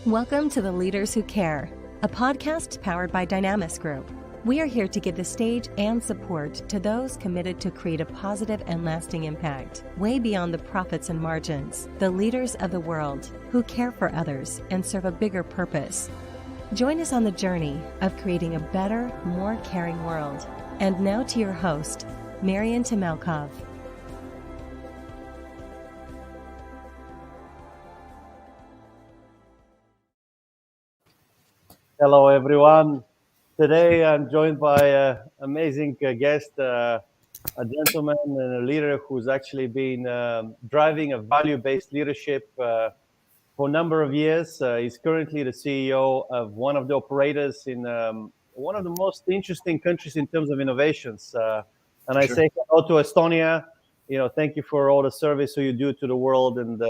Welcome to The Leaders Who Care, a podcast powered by Dynamis Group. We are here to give the stage and support to those committed to create a positive and lasting impact, way beyond the profits and margins, the leaders of the world who care for others and serve a bigger purpose. Join us on the journey of creating a better, more caring world. And now to your host, Marian Tamalkov. Hello, everyone. Today I'm joined by an amazing guest, a gentleman and a leader who's actually been driving a value-based leadership for a number of years. He's currently the CEO of one of the operators in one of the most interesting countries in terms of innovations. And I say hello to Estonia. Thank you for all the service you do to the world and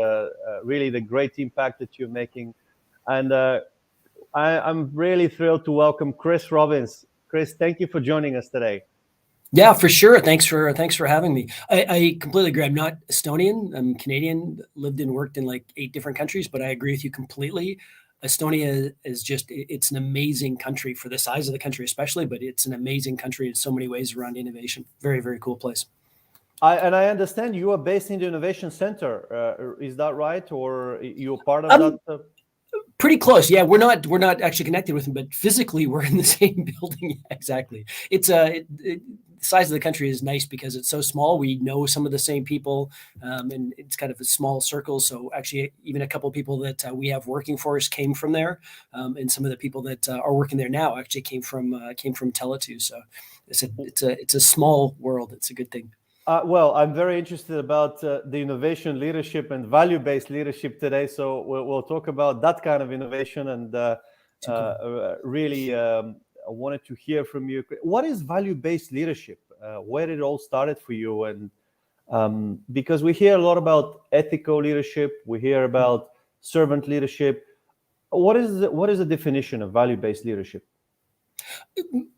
really the great impact that you're making. And I'm really thrilled to welcome Chris Robbins. Chris, thank you for joining us today. Yeah, for sure. Thanks for having me. I completely agree. I'm not Estonian. I'm Canadian. Lived and worked in like 8 different countries, but I agree with you completely. Estonia is it's an amazing country for the size of the country, especially, but it's an amazing country in so many ways around innovation. Very, very cool place. I understand you are based in the Innovation Center. Is that right? Or you're part of that? Pretty close. Yeah, we're not actually connected with them, but physically we're in the same building. Exactly. It's the size of the country is nice because it's so small. We know some of the same people, and it's kind of a small circle. So actually, even a couple of people that we have working for us came from there, and some of the people that are working there now actually came from Tele2. So it's a small world. It's a good thing. Well, I'm very interested about the innovation leadership and value-based leadership today. So we'll talk about that kind of innovation. And really, I wanted to hear from you. What is value-based leadership? Where did it all started for you? And because we hear a lot about ethical leadership, we hear about servant leadership. What is the definition of value-based leadership?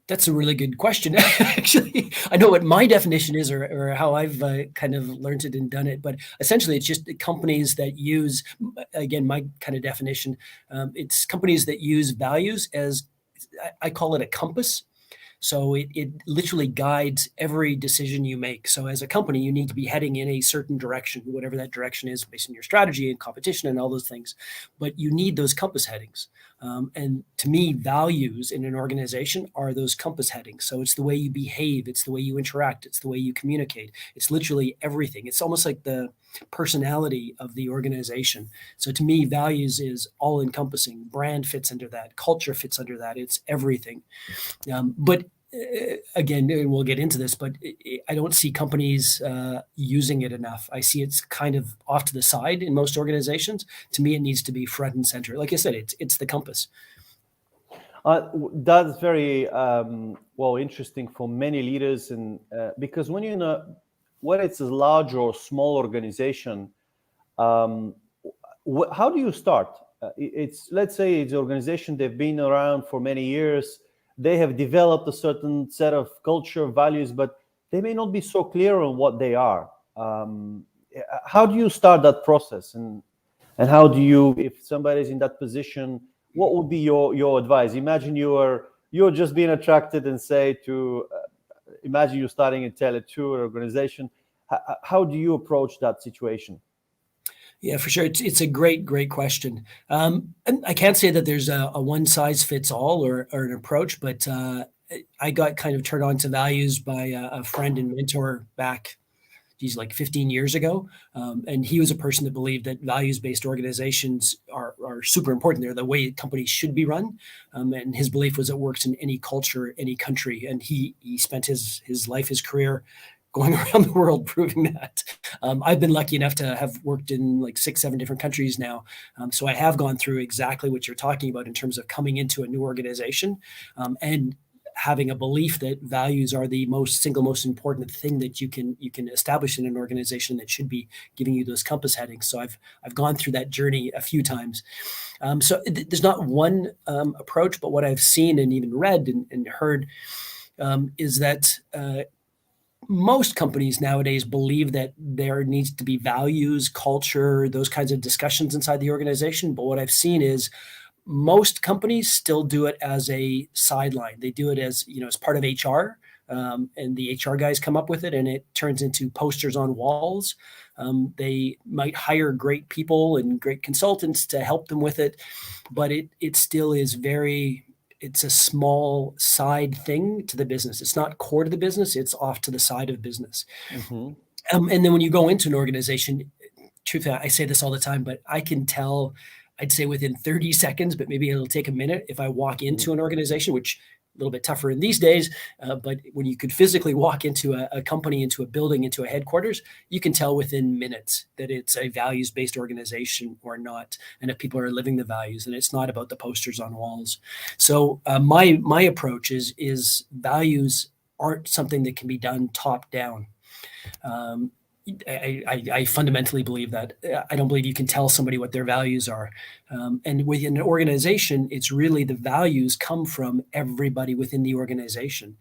That's a really good question. Actually, I know what my definition is or how I've kind of learned it and done it. But essentially, it's just companies that use, again, my kind of definition, it's companies that use values as, I call it a compass. So it literally guides every decision you make. So as a company, you need to be heading in a certain direction, whatever that direction is based on your strategy and competition and all those things. But you need those compass headings. And to me, values in an organization are those compass headings. So it's the way you behave. It's the way you interact. It's the way you communicate. It's literally everything. It's almost like the personality of the organization. So to me, values is all encompassing. Brand fits under that. Culture fits under that. It's everything. But again, we'll get into this, but I don't see companies using it enough. I see it's kind of off to the side in most organizations. To me, it needs to be front and center. Like I said, it's the compass. That's very interesting for many leaders, and because when whether it's a large or small organization, how do you start? Let's say it's an organization, they've been around for many years. They have developed a certain set of culture values, but they may not be so clear on what they are. How do you start that process? And how do you, if somebody's in that position, what would be your advice? Imagine you're just being attracted and say to, imagine you're starting a Tele2 organization. How do you approach that situation? Yeah, for sure. It's a great question. And I can't say that there's a one size fits all or an approach, but I got kind of turned on to values by a friend and mentor back, like 15 years ago. And he was a person that believed that values-based organizations are super important. They're the way companies should be run. And his belief was it works in any culture, any country. And he spent his life, his career going around the world proving that. I've been lucky enough to have worked in like 6-7 different countries now. So I have gone through exactly what you're talking about in terms of coming into a new organization and having a belief that values are the single most important thing that you can establish in an organization that should be giving you those compass headings. So I've gone through that journey a few times. So there's not one approach, but what I've seen and even read and heard is that most companies nowadays believe that there needs to be values, culture, those kinds of discussions inside the organization. But what I've seen is Most companies still do it as a sideline. They do it as, as part of HR. And the HR guys come up with it, and it turns into posters on walls. They might hire great people and great consultants to help them with it, but it still is it's a small side thing to the business. It's not core to the business. It's off to the side of business. Mm-hmm. And then when you go into an organization, truthfully, I say this all the time, but I can tell, I'd say within 30 seconds, but maybe it'll take a minute if I walk into an organization, which a little bit tougher in these days, but when you could physically walk into a company, into a building, into a headquarters, you can tell within minutes that it's a values-based organization or not, and if people are living the values, and it's not about the posters on walls. So my approach is values aren't something that can be done top down. I fundamentally believe that. I don't believe you can tell somebody what their values are. And within an organization, it's really the values come from everybody within the organization.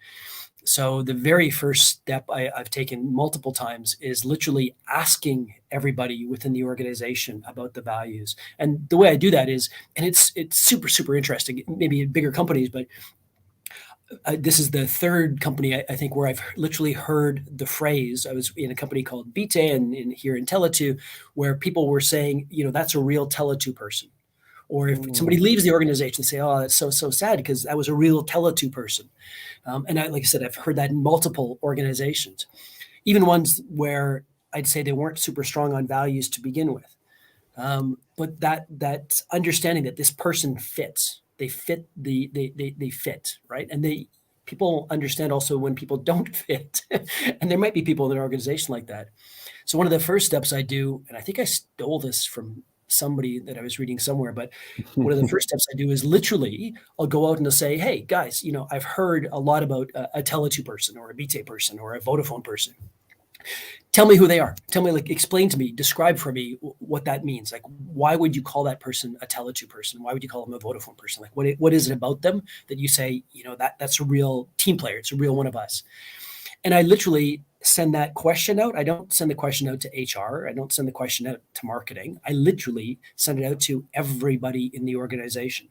So the very first step I've taken multiple times is literally asking everybody within the organization about the values. And the way I do that is, and it's super, super interesting, maybe in bigger companies, but this is the third company, I think, where I've literally heard the phrase. I was in a company called Bite and here in Tele2, where people were saying, that's a real Tele2 person. Or if somebody leaves the organization, they say, oh, that's so sad because that was a real Tele2 person. And like I said, I've heard that in multiple organizations, even ones where I'd say they weren't super strong on values to begin with. But that understanding that this person fits. They fit they fit, right? And people understand also when people don't fit. And there might be people in an organization like that. So one of the first steps I do, and I think I stole this from somebody that I was reading somewhere, but one of the first steps I do is literally I'll go out and I'll say, hey guys, I've heard a lot about a Tele2 person or a Bite person or a Vodafone person. Tell me who they are. Tell me, explain to me, describe for me what that means. Like, why would you call that person a Tele2 person? Why would you call them a Vodafone person? Like, what is it about them that you say, that's a real team player. It's a real one of us. And I literally send that question out. I don't send the question out to HR. I don't send the question out to marketing. I literally send it out to everybody in the organization.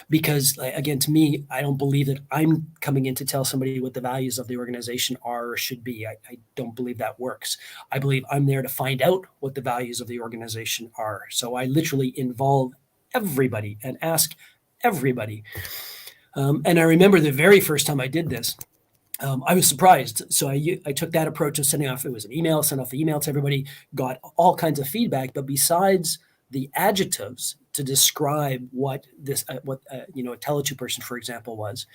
Because again, to me, I don't believe that I'm coming in to tell somebody what the values of the organization are or should be. I don't believe that works. I believe I'm there to find out what the values of the organization are. So I literally involve everybody and ask everybody. And I remember the very first time I did this, I was surprised. So I took that approach of sending off, it was an email, sent off the email to everybody, got all kinds of feedback. But besides the adjectives to describe what this, a Tele2 person, for example, was,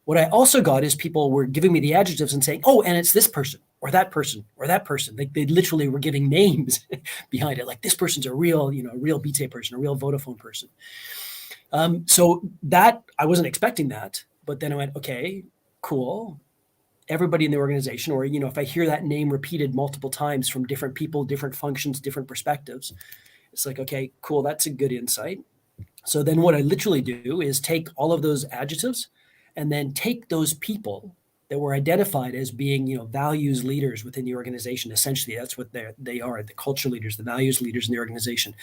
what I also got is people were giving me the adjectives and saying, oh, and it's this person or that person or that person. They literally were giving names behind it. Like, this person's a real Bite person, a real Vodafone person. So that, I wasn't expecting that, but then I went, okay, cool. Everybody in the organization, or, if I hear that name repeated multiple times from different people, different functions, different perspectives, it's like, okay, cool. That's a good insight. So then what I literally do is take all of those adjectives and then take those people that were identified as being, values leaders within the organization. Essentially, that's what they are, the culture leaders, the values leaders in the organization.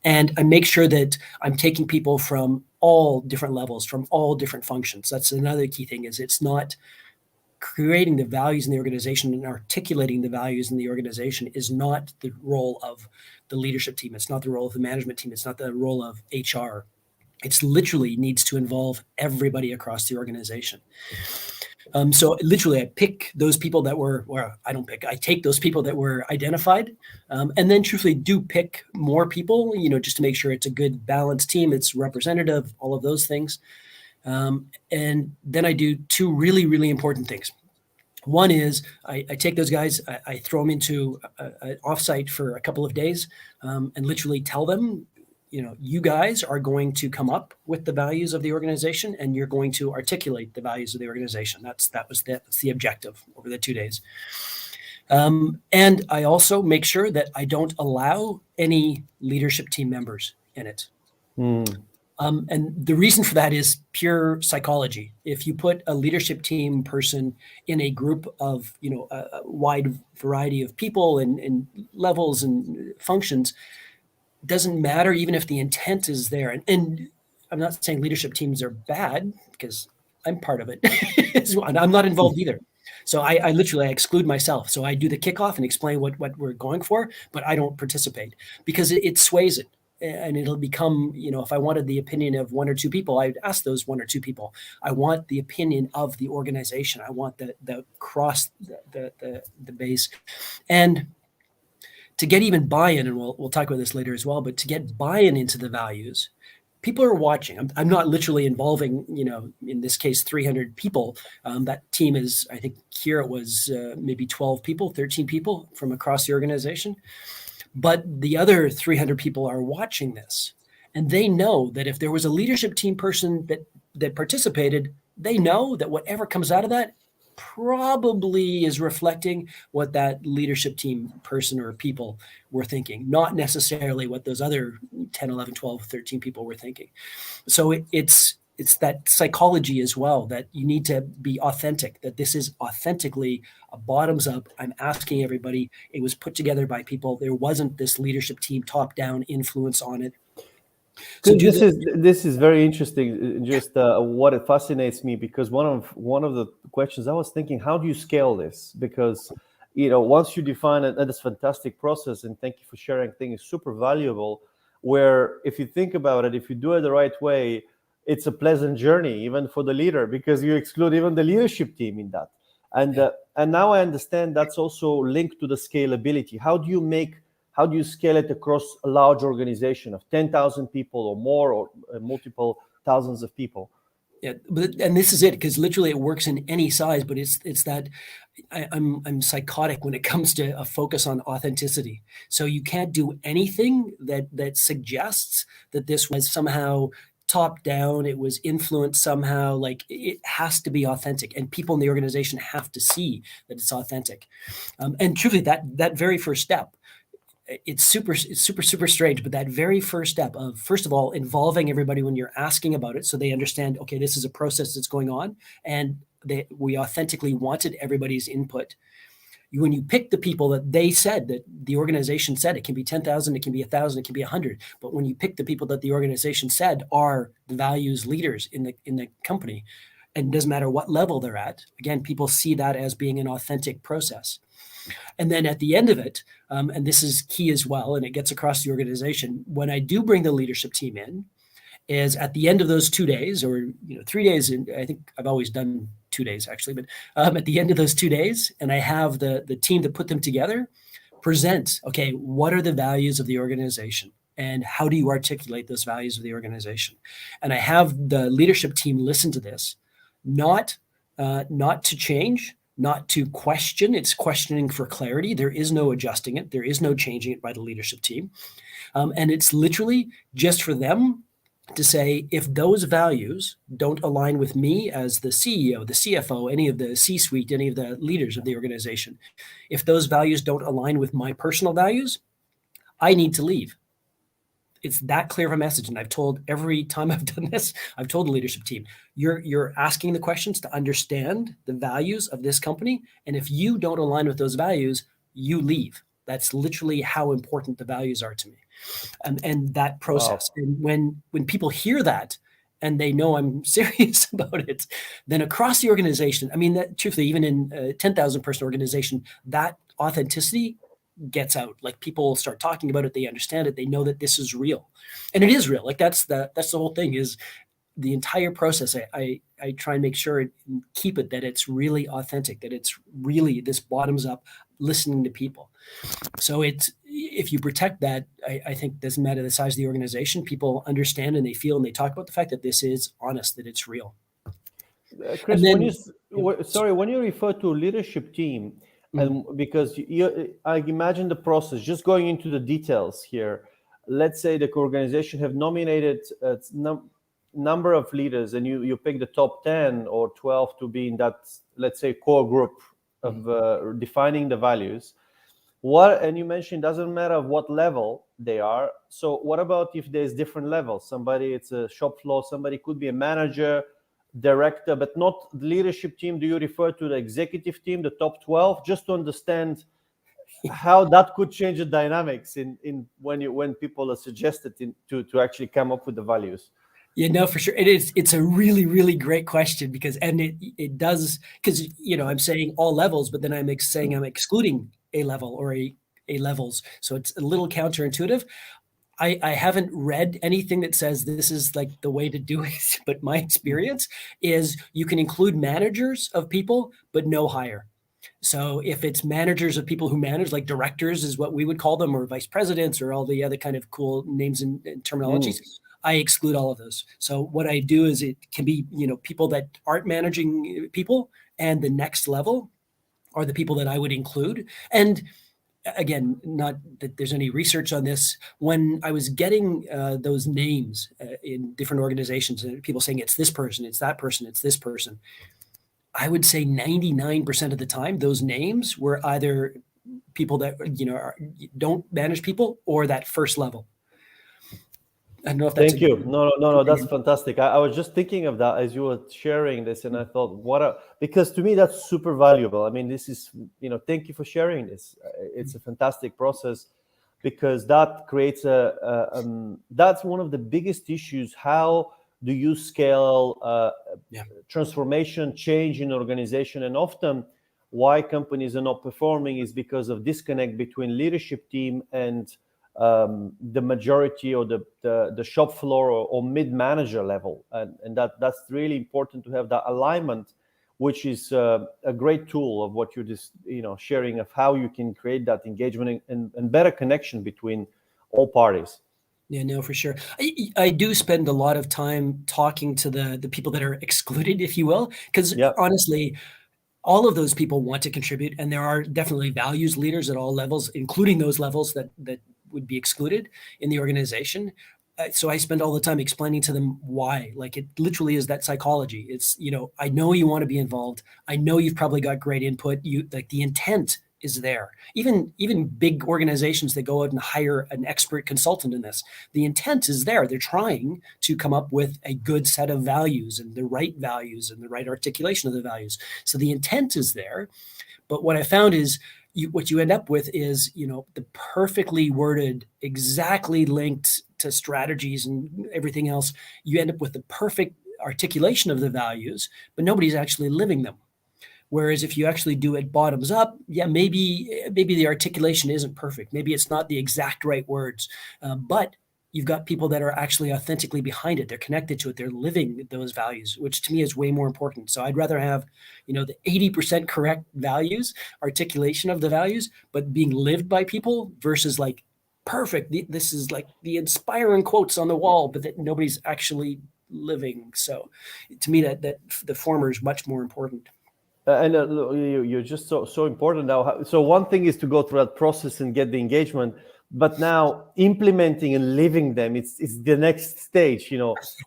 And I make sure that I'm taking people from all different levels, from all different functions. That's another key thing, is it's not creating the values in the organization and articulating the values in the organization is not the role of the leadership team. It's not the role of the management team. It's not the role of HR. It's literally needs to involve everybody across the organization. So literally I pick those people that were, or I don't pick, I take those people that were identified, and then truthfully do pick more people, just to make sure it's a good balanced team. It's representative, all of those things. And then I do two really, really important things. One is I take those guys, I throw them into an offsite for a couple of days, and literally tell them, you guys are going to come up with the values of the organization, and you're going to articulate the values of the organization. That's the objective over the 2 days. And I also make sure that I don't allow any leadership team members in it. And the reason for that is pure psychology. If you put a leadership team person in a group of, a wide variety of people and levels and functions, doesn't matter even if the intent is there. And I'm not saying leadership teams are bad, because I'm part of it. And I'm not involved either. So I literally exclude myself. So I do the kickoff and explain what we're going for, but I don't participate because it sways it. And it'll become, if I wanted the opinion of one or two people, I'd ask those one or two people. I want the opinion of the organization. I want the cross the base. And to get even buy-in, and we'll talk about this later as well, but to get buy-in into the values, people are watching. I'm not literally involving, in this case, 300 people. That team is, I think here it was maybe 12 people, 13 people from across the organization. But the other 300 people are watching this. And they know that if there was a leadership team person that participated, they know that whatever comes out of that probably is reflecting what that leadership team person or people were thinking, not necessarily what those other 10, 11, 12, 13 people were thinking. So it's that psychology as well, that you need to be authentic, that this is authentically a bottoms up. I'm asking everybody. It was put together by people. There wasn't this leadership team top down influence on it. So this is very interesting. Just what it fascinates me, because one of the questions I was thinking, how do you scale this? Because once you define it, that's a fantastic process, and thank you for sharing. Things super valuable. Where if you think about it, if you do it the right way, it's a pleasant journey even for the leader, because you exclude even the leadership team in that. And now I understand that's also linked to the scalability. How do you scale it across a large organization of 10,000 people or more, or multiple thousands of people? Yeah, and this is it, because literally it works in any size. But it's that I'm psychotic when it comes to a focus on authenticity. So you can't do anything that suggests that this was somehow top down, it was influenced somehow. Like, it has to be authentic, and people in the organization have to see that it's authentic. And truly, that very first step, it's super strange, but that very first step of, first of all, involving everybody when you're asking about it, so they understand, okay, this is a process that's going on, and we authentically wanted everybody's input. When you pick the people that they said, that the organization said, it can be 10,000, it can be 1,000, it can be 100, but when you pick the people that the organization said are the values leaders in the company, and it doesn't matter what level they're at, again, people see that as being an authentic process. And then at the end of it, and this is key as well, and it gets across the organization, when I do bring the leadership team in, is at the end of those 2 days, or 3 days, and I think I've always done 2 days actually, but at the end of those 2 days, and I have the team that put them together present, okay, what are the values of the organization, and how do you articulate those values of the organization? And I have the leadership team listen to this, not to change, not to question. It's questioning for clarity. There is no adjusting it. There is no changing it by the leadership team. And it's literally just for them to say, if those values don't align with me as the CEO, the CFO, any of the C-suite, any of the leaders of the organization, if those values don't align with my personal values, I need to leave. It's that clear of a message. And I've told, every time I've done this, I've told the leadership team, you're asking the questions to understand the values of this company. And if you don't align with those values, you leave. That's literally how important the values are to me. And that process. Wow. And when people hear that, and they know I'm serious about it, then across the organization, I mean, that truthfully, even in a 10,000 person organization, that authenticity gets out. Like, people start talking about it, they understand it, they know that this is real, and it is real. Like, that's the whole thing, is the entire process. I try and make sure and keep it that it's really authentic, that it's really this bottoms up listening to people. So if you protect that, I think doesn't matter the size of the organization, people understand and they feel and they talk about the fact that this is honest, that it's real. Chris, then, when you refer to leadership team, and because I imagine the process, just going into the details here, let's say the organization have nominated a number of leaders, and you pick the top 10 or 12 to be in that, let's say, core group of defining the values. And you mentioned doesn't matter what level they are. So what about if there's different levels? Somebody, it's a shop floor, somebody could be a manager, director, but not the leadership team. Do you refer to the executive team, the top 12, just to understand how that could change the dynamics in when people are suggested to actually come up with the values? Yeah, no, for sure. It's a really, really great question because it does, because I'm saying all levels, but then saying I'm excluding A level or A levels. So it's a little counterintuitive. I haven't read anything that says this is like the way to do it, but my experience is you can include managers of people, but no higher. So if it's managers of people who manage, like directors is what we would call them, or vice presidents, or all the other kind of cool names and terminologies, I exclude all of those. So what I do is it can be, people that aren't managing people, and the next level are the people that I would include. And again, not that there's any research on this. When I was getting those names in different organizations, and people saying it's this person, it's that person, it's this person, I would say 99% of the time, those names were either people that don't manage people or that first level. I don't know if that's Thank you. No, that's fantastic. I was just thinking of that as you were sharing this, and I thought, because to me that's super valuable. I mean, this is, thank you for sharing this. It's a fantastic process, because that creates that's one of the biggest issues. How do you scale transformation, change in organization? And often why companies are not performing is because of disconnect between leadership team and the majority or the shop floor or mid-manager level, and that's really important to have that alignment, which is a great tool of what you're just sharing, of how you can create that engagement and better connection between all parties. Yeah, no, for sure. I do spend a lot of time talking to the people that are excluded, if you will, because honestly, all of those people want to contribute, and there are definitely values leaders at all levels, including those levels that would be excluded in the organization. So I spend all the time explaining to them why. Like, it literally is that psychology. It's, I know you want to be involved. I know you've probably got great input. Like, the intent is there. Even big organizations that go out and hire an expert consultant in this, the intent is there. They're trying to come up with a good set of values and the right values and the right articulation of the values. So the intent is there. But what I found is what you end up with is, the perfectly worded, exactly linked to strategies and everything else. You end up with the perfect articulation of the values, but nobody's actually living them. Whereas if you actually do it bottoms up, maybe the articulation isn't perfect. Maybe it's not the exact right words, but you've got people that are actually authentically behind it. They're connected to it. They're living those values, which to me is way more important. So I'd rather have, the 80% correct values, articulation of the values, but being lived by people versus like perfect. This is like the inspiring quotes on the wall, but that nobody's actually living. So to me, that the former is much more important. And you're just so important now. So one thing is to go through that process and get the engagement, but now implementing and living them, it's the next stage.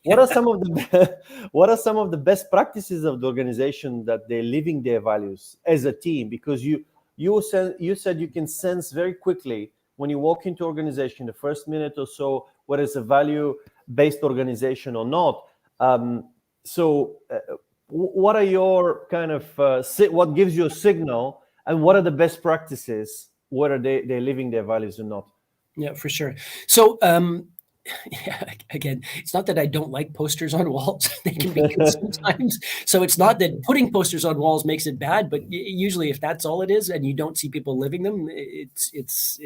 What are some of the best practices of the organization that they're living their values as a team? Because you said you can sense very quickly when you walk into organization, the first minute or so, whether it's a value-based organization or not. What are your kind of what gives you a signal, and what are the best practices, whether they're living their values or not? Yeah, for sure. So again, it's not that I don't like posters on walls. They can be good sometimes. So it's not that putting posters on walls makes it bad, but usually if that's all it is and you don't see people living them, it's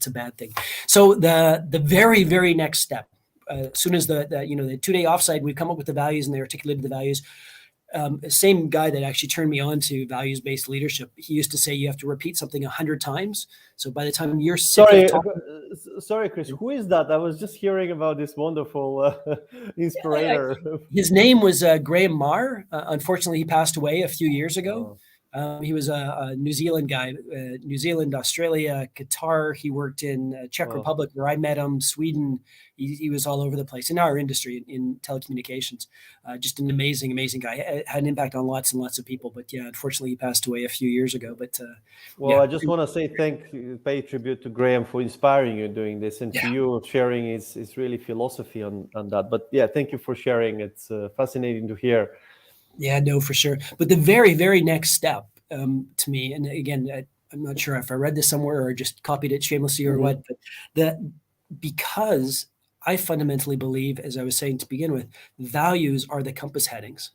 a bad thing. So the very, very next step, as soon as the 2-day offsite, we come up with the values and they articulated the values. Same guy that actually turned me on to values-based leadership, he used to say you have to repeat something 100 times. So by the time you're sick of talking... Sorry, Chris, who is that? I was just hearing about this wonderful inspirator. His name was Graham Marr. Unfortunately, he passed away a few years ago. He was a New Zealand guy, New Zealand, Australia, Qatar. He worked in Czech Republic, where I met him, Sweden. He was all over the place in our industry, in telecommunications. Just an amazing, amazing guy. Had an impact on lots and lots of people. But yeah, unfortunately, he passed away a few years ago. But I just want to say pay tribute to Graham for inspiring you doing this, and to you sharing his really philosophy on that. But yeah, thank you for sharing. It's fascinating to hear. Yeah, no, for sure. But the very, very next step to me, and again, I'm not sure if I read this somewhere or just copied it shamelessly or what, but because I fundamentally believe, as I was saying to begin with, values are the compass headings.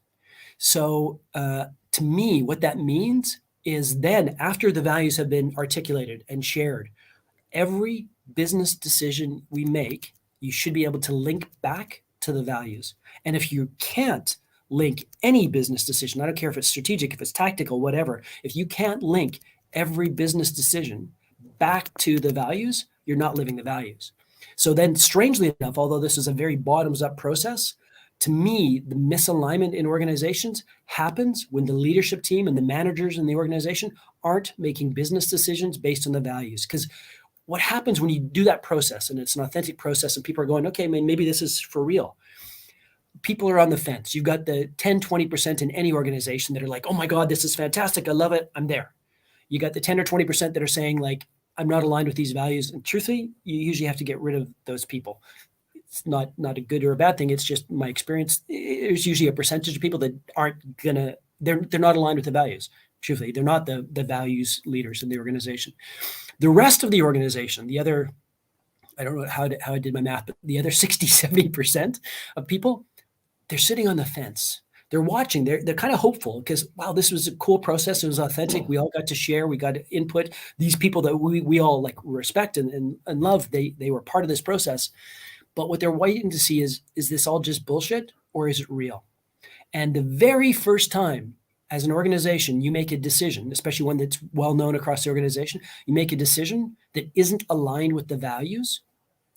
So to me, what that means is then after the values have been articulated and shared, every business decision we make, you should be able to link back to the values. And if you can't link any business decision, I don't care if it's strategic, if it's tactical, whatever, if you can't link every business decision back to the values, you're not living the values. So then, strangely enough, although this is a very bottoms-up process, to me, the misalignment in organizations happens when the leadership team and the managers in the organization aren't making business decisions based on the values. Because what happens when you do that process, and it's an authentic process, and people are going, okay, man, maybe this is for real. People are on the fence. You've got the 10, 20% in any organization that are like, oh my God, this is fantastic. I love it. I'm there. You got the 10 or 20% that are saying like, I'm not aligned with these values. And truthfully, you usually have to get rid of those people. It's not a good or a bad thing. It's just my experience. There's usually a percentage of people that aren't gonna, they're not aligned with the values. Truthfully, they're not the values leaders in the organization. The rest of the organization, the other, I don't know how I did my math, but the other 60, 70% of people, they're sitting on the fence. They're watching. They're kind of hopeful because, wow, this was a cool process. It was authentic. We all got to share. We got input. These people that we all like respect and love, they were part of this process. But what they're waiting to see is this all just bullshit or is it real? And the very first time as an organization, you make a decision, especially one that's well known across the organization, you make a decision that isn't aligned with the values,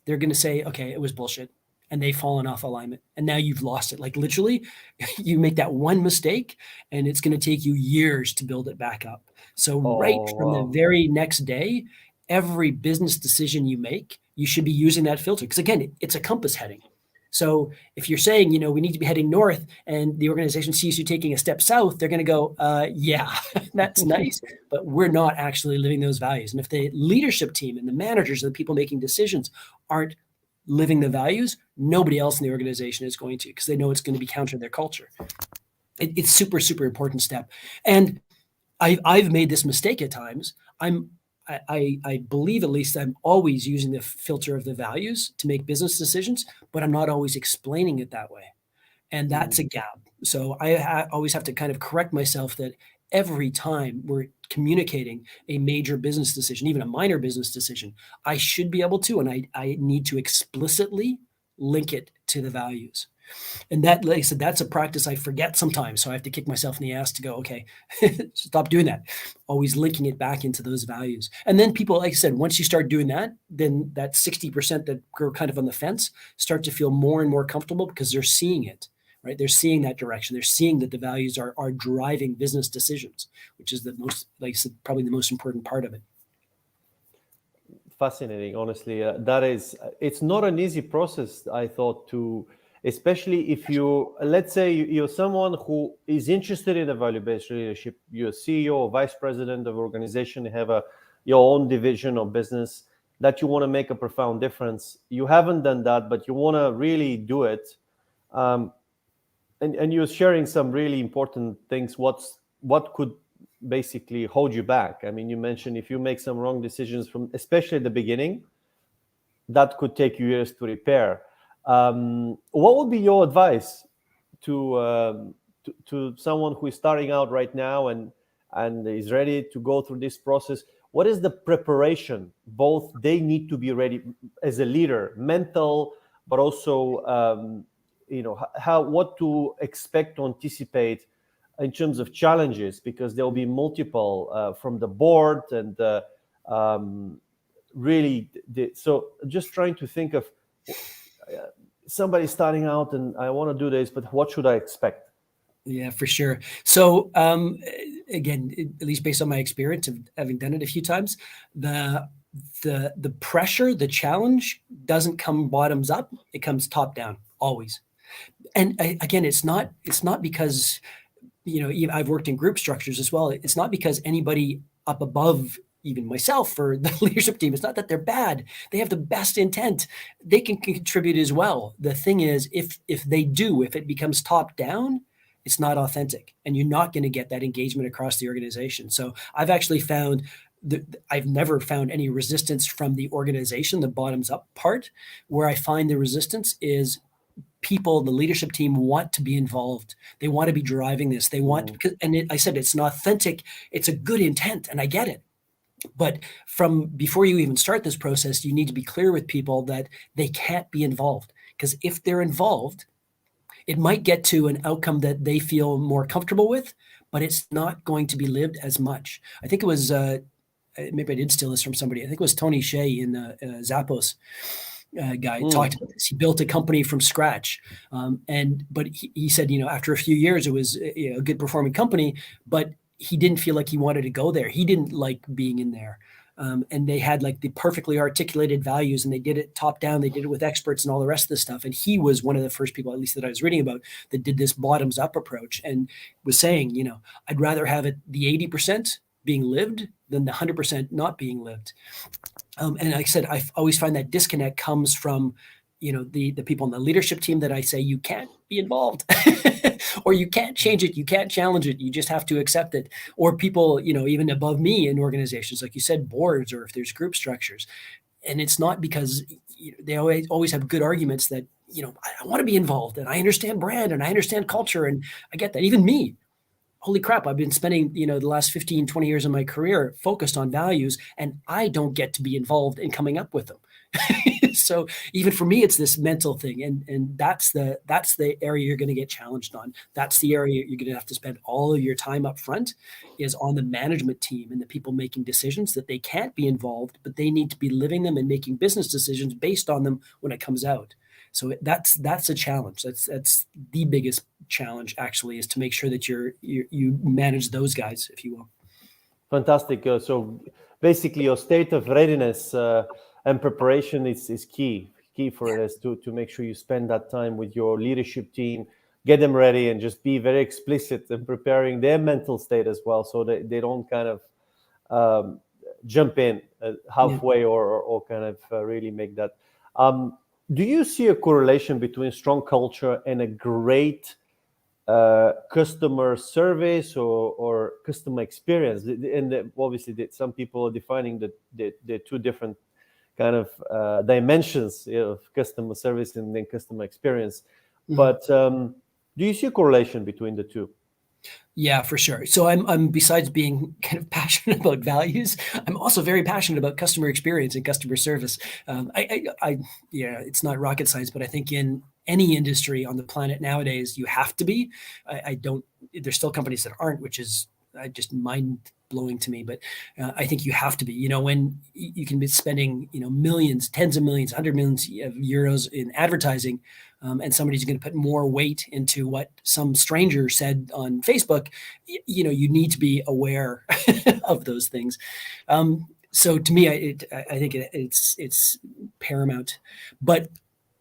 they're going to say, okay, it was bullshit. And they've fallen off alignment. And now you've lost it. Like literally, you make that one mistake and it's going to take you years to build it back up. So from the very next day, every business decision you make, you should be using that filter. Because again, it's a compass heading. So if you're saying, we need to be heading north and the organization sees you taking a step south, they're going to go, yeah, that's nice, but we're not actually living those values. And if the leadership team and the managers and the people making decisions aren't living the values, nobody else in the organization is going to, because they know it's going to be counter to their culture. It's super, super important step. And I've made this mistake at times. I believe at least I'm always using the filter of the values to make business decisions, but I'm not always explaining it that way. And that's a gap. So I always have to kind of correct myself that every time we're communicating a major business decision, even a minor business decision, I should be able to, and I need to explicitly link it to the values. And that, like I said, that's a practice I forget sometimes. So I have to kick myself in the ass to go, okay, stop doing that. Always linking it back into those values. And then people, like I said, once you start doing that, then that 60% that are kind of on the fence start to feel more and more comfortable because they're seeing it, right? They're seeing that direction. They're seeing that the values are driving business decisions, which is the most, like I said, probably the most important part of it. Fascinating, honestly. It's not an easy process, I thought, especially if let's say you're someone who is interested in a value-based leadership, you're a CEO or vice president of an organization, you have your own division of business that you want to make a profound difference. You haven't done that, but you want to really do it. And you're sharing some really important things. What could basically hold you back? I mean, you mentioned if you make some wrong decisions especially at the beginning, that could take you years to repair. What would be your advice to someone who is starting out right now and is ready to go through this process? What is the preparation both they need to be ready as a leader, mental, but also what to expect to anticipate in terms of challenges, because there will be multiple from the board and so just trying to think of somebody starting out and I want to do this, but what should I expect? Yeah, for sure. So again, at least based on my experience of having done it a few times, the pressure, the challenge doesn't come bottoms up; it comes top down always. And again, it's not because I've worked in group structures as well. It's not because anybody up above, even myself or the leadership team, it's not that they're bad. They have the best intent. They can contribute as well. The thing is, if it becomes top down, it's not authentic and you're not going to get that engagement across the organization. So I've actually found I've never found any resistance from the organization, the bottoms up part. Where I find the resistance is people, the leadership team want to be involved. They want to be driving this. They want, I said, it's an authentic, it's a good intent, and I get it. But from before you even start this process, you need to be clear with people that they can't be involved. Because if they're involved, it might get to an outcome that they feel more comfortable with, but it's not going to be lived as much. I think it was, maybe I did steal this from somebody. I think it was Tony Shea in Zappos. Guy talked about this. He built a company from scratch, but he said, after a few years, it was a good performing company, but he didn't feel like he wanted to go there. He didn't like being in there. And they had like the perfectly articulated values, and they did it top down. They did it with experts and all the rest of the stuff. And he was one of the first people, at least that I was reading about, that did this bottoms up approach and was saying, I'd rather have it the 80% being lived than the 100% not being lived. And like I said, I always find that disconnect comes from, the people on the leadership team that I say, you can't be involved or you can't change it. You can't challenge it. You just have to accept it. Or people, even above me in organizations, like you said, boards, or if there's group structures. And it's not because they always have good arguments that, I want to be involved and I understand brand and I understand culture. And I get that. Even me. Holy crap, I've been spending, the last 15, 20 years of my career focused on values, and I don't get to be involved in coming up with them. So even for me, it's this mental thing. And that's the area you're going to get challenged on. That's the area you're going to have to spend all of your time up front, is on the management team and the people making decisions, that they can't be involved, but they need to be living them and making business decisions based on them when it comes out. So that's a challenge. That's the biggest challenge, actually, is to make sure that you manage those guys, if you will. Fantastic. So basically, your state of readiness and preparation is key for this, to make sure you spend that time with your leadership team, get them ready, and just be very explicit in preparing their mental state as well, so that they don't kind of jump in halfway or kind of really make that. Do you see a correlation between strong culture and a great customer service or customer experience? And obviously, some people are defining the two different kind of dimensions of customer service and then customer experience. But do you see a correlation between the two? Yeah, for sure. So I'm besides being kind of passionate about values, I'm also very passionate about customer experience and customer service. It's not rocket science, but I think in any industry on the planet nowadays, you have to be. There's still companies that aren't, which is just mind blowing to me. But I think you have to be. When you can be spending millions, tens of millions, 100 millions of euros in advertising, and somebody's going to put more weight into what some stranger said on Facebook, you need to be aware of those things. So to me, I think it's paramount. But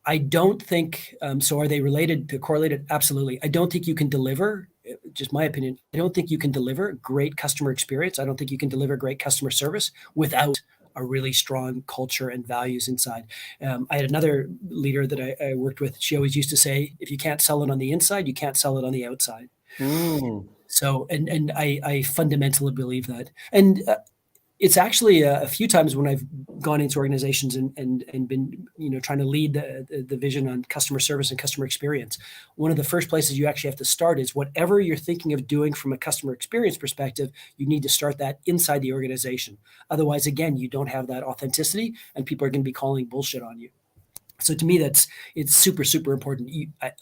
I don't think so. Are they related to correlated? Absolutely. I don't think you can deliver. Just my opinion. I don't think you can deliver great customer experience. I don't think you can deliver great customer service without a really strong culture and values inside. I had another leader that I worked with. She always used to say, if you can't sell it on the inside, you can't sell it on the outside. So, and I fundamentally believe that. And it's actually a few times when I've gone into organizations and been, trying to lead the vision on customer service and customer experience. One of the first places you actually have to start is whatever you're thinking of doing from a customer experience perspective, you need to start that inside the organization. Otherwise, again, you don't have that authenticity and people are going to be calling bullshit on you. So to me, it's super, super important.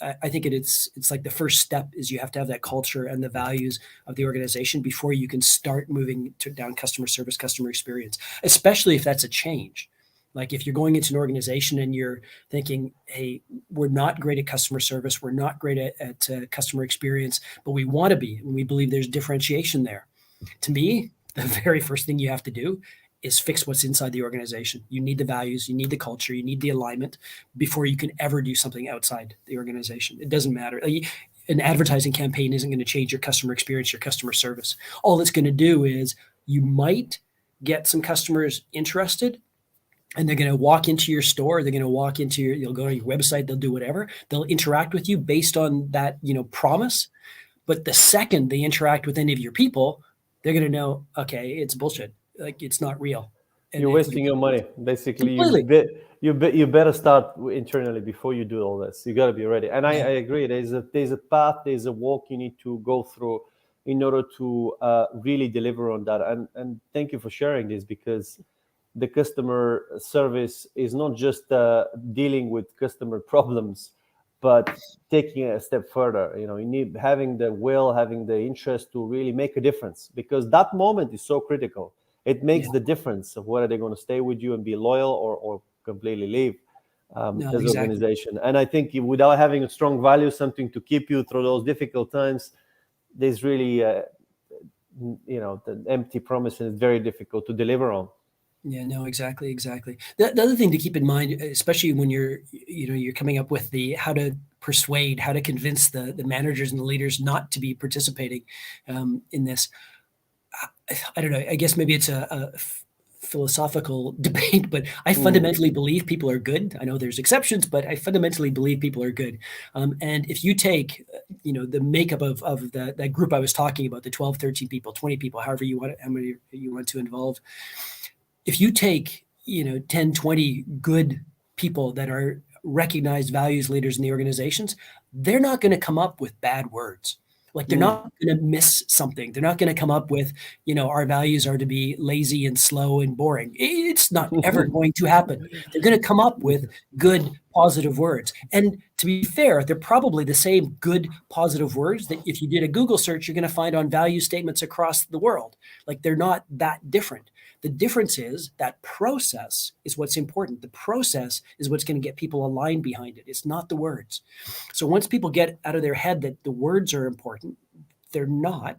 I think it's like the first step is you have to have that culture and the values of the organization before you can start moving down customer service, customer experience, especially if that's a change. Like if you're going into an organization and you're thinking, hey, we're not great at customer service, we're not great at customer experience, but we want to be, and we believe there's differentiation there. To me, the very first thing you have to do is fix what's inside the organization. You need the values, you need the culture, you need the alignment before you can ever do something outside the organization. It doesn't matter. An advertising campaign isn't going to change your customer experience, your customer service. All it's going to do is you might get some customers interested and they're going to walk into your store. They're going to walk into you'll go to your website, they'll do whatever. They'll interact with you based on that, promise. But the second they interact with any of your people, they're going to know, okay, it's bullshit. like it's not real. And you're wasting your money. Basically, completely. you better start internally before you do all this. You got to be ready. And I agree. There's a path, there's a walk you need to go through in order to really deliver on that. And thank you for sharing this, because the customer service is not just dealing with customer problems, but taking it a step further. You know, you need having the will, having the interest to really make a difference, because that moment is so critical. It makes the difference of whether they're going to stay with you and be loyal or completely leave as an organization. And I think without having a strong value, something to keep you through those difficult times, there's really, the empty promise, and it's very difficult to deliver on. Yeah, no, exactly. The other thing to keep in mind, especially when you're coming up with how to persuade, how to convince the managers and the leaders not to be participating in this. I don't know. I guess maybe it's a philosophical debate, but I fundamentally believe people are good. I know there's exceptions, but I fundamentally believe people are good. And if you take, the makeup of that group I was talking about, the 12, 13 people, 20 people, how many you want to involve, if you take, 10, 20 good people that are recognized values leaders in the organizations, they're not going to come up with bad words. Like they're not going to miss something. They're not going to come up with, our values are to be lazy and slow and boring. It's not ever going to happen. They're going to come up with good, positive words. And to be fair, they're probably the same good, positive words that if you did a Google search, you're going to find on value statements across the world. Like they're not that different. The difference is that process is what's important. The process is what's going to get people aligned behind it. It's not the words. So once people get out of their head that the words are important, they're not.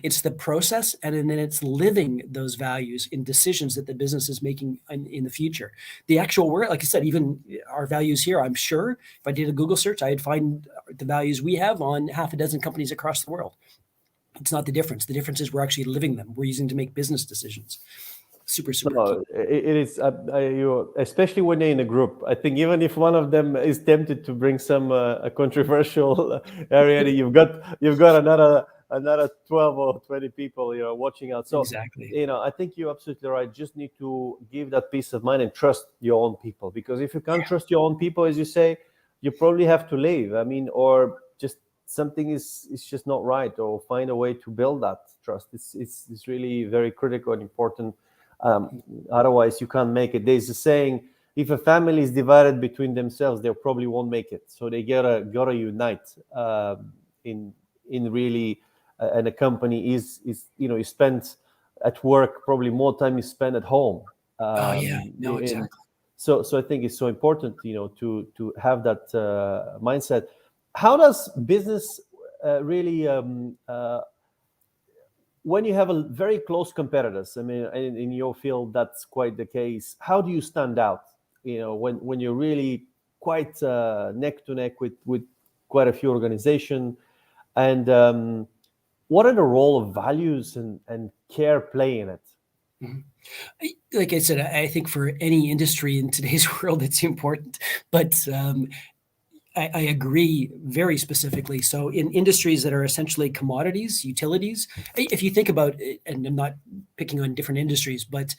It's the process, and then it's living those values in decisions that the business is making in the future. The actual word, like I said, even our values here, I'm sure if I did a Google search, I'd find the values we have on half a dozen companies across the world. It's not the difference. The difference is we're actually living them. We're using to make business decisions. Super no, it is, especially when they're in a group. I think even if one of them is tempted to bring some a controversial area, you've got another 12 or 20 people watching out. So exactly. I think you're absolutely right. Just need to give that peace of mind and trust your own people, because if you can't trust your own people, as you say, you probably have to leave. I mean, or just something is just not right, or find a way to build that trust. It's really very critical and important. Otherwise you can't make it. There's a saying, if a family is divided between themselves, they probably won't make it. So they gotta unite in really, and a company is you spend at work, probably more time you spend at home. Exactly. So I think it's so important to have that mindset. How does business really when you have a very close competitors? I mean, in your field, that's quite the case. How do you stand out? When you're really quite neck to neck with quite a few organizations, and what are the role of values and care play in it? Mm-hmm. Like I said, I think for any industry in today's world, it's important. But I agree very specifically. So in industries that are essentially commodities, utilities, if you think about, and I'm not picking on different industries, but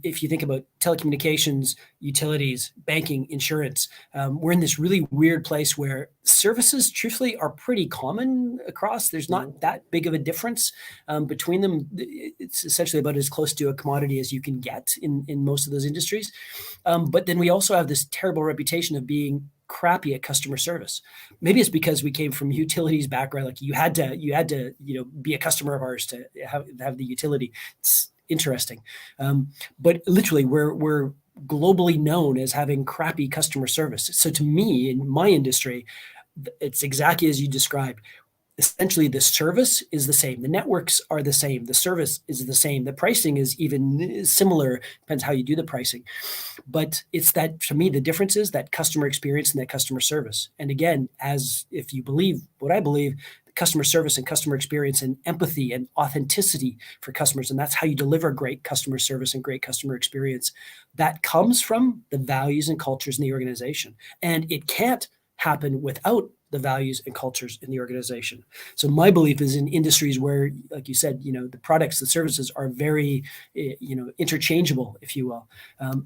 if you think about telecommunications, utilities, banking, insurance, we're in this really weird place where services, truthfully, are pretty common across. There's not that big of a difference between them. It's essentially about as close to a commodity as you can get in most of those industries. But then we also have this terrible reputation of being crappy at customer service. Maybe it's because we came from utilities background. Like you had to be a customer of ours to have the utility. It's interesting. But literally we're globally known as having crappy customer service. So to me, in my industry, it's exactly as you described. Essentially, the service is the same. The networks are the same. The service is the same. The pricing is even similar. Depends how you do the pricing. But it's that, to me, the difference is that customer experience and that customer service. And again, as if you believe what I believe, customer service and customer experience and empathy and authenticity for customers. And that's how you deliver great customer service and great customer experience. That comes from the values and cultures in the organization. And it can't happen without the values and cultures in the organization. So my belief is in industries where, like you said, the products, the services are very, interchangeable, if you will.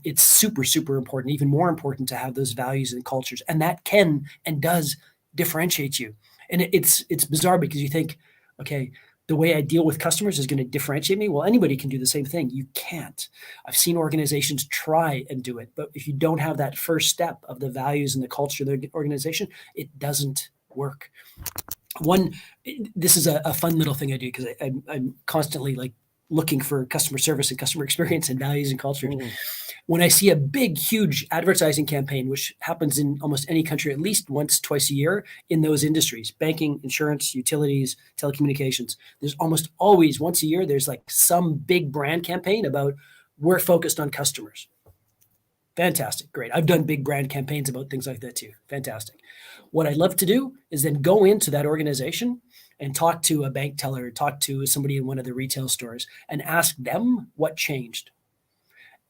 It's super, super important, even more important to have those values and cultures. And that can and does differentiate you. And it's bizarre because you think, okay, the way I deal with customers is going to differentiate me. Well, anybody can do the same thing. You can't. I've seen organizations try and do it, but if you don't have that first step of the values and the culture of the organization, it doesn't work. This is a fun little thing I do because I'm constantly like looking for customer service and customer experience and values and culture. When I see a big, huge advertising campaign, which happens in almost any country at least once, twice a year in those industries, banking, insurance, utilities, telecommunications, there's almost always once a year, there's like some big brand campaign about we're focused on customers. Fantastic. Great. I've done big brand campaigns about things like that too. Fantastic. What I'd love to do is then go into that organization and talk to a bank teller, talk to somebody in one of the retail stores and ask them what changed.